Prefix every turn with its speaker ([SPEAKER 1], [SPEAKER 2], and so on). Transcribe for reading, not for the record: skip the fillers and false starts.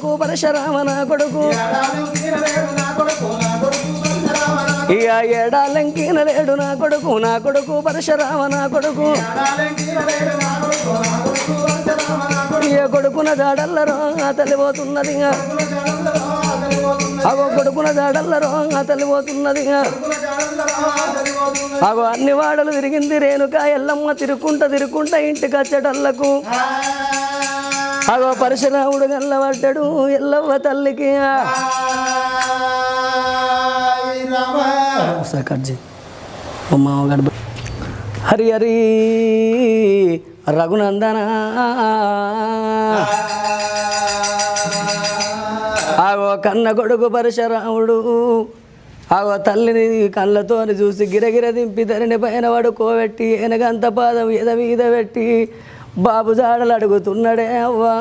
[SPEAKER 1] కొడుకు పరశురామ నా కొడుకు ఇక ఏడాలంకిన లేడు నా కొడుకు పరశురామ నా కొడుకు ఇక కొడుకున జాడల్లరో తల్లిపోతున్నది అగో కొడుకున జాడల్లరో తల్లిపోతున్నది అగో అన్ని వాడలు తిరిగింది రేణుక ఎల్లమ్మ తిరుక్కుంటా ఇంటికి వచ్చేటల్లకు అగో పరశురాముడు గల్లబడ్డాడు ఎల్లవ్వ తల్లికి హరి హరి రఘునందన ఆగో కన్న కొడుకు పరశురాముడు ఆగో తల్లిని కళ్ళతో చూసి గిరగిర దింపి ధరిని పైన పడుకోబెట్టి వెనకంత పాదం ఎద మీద పెట్టి బాబు జాడలు అడుగుతున్నాడే అవ్వా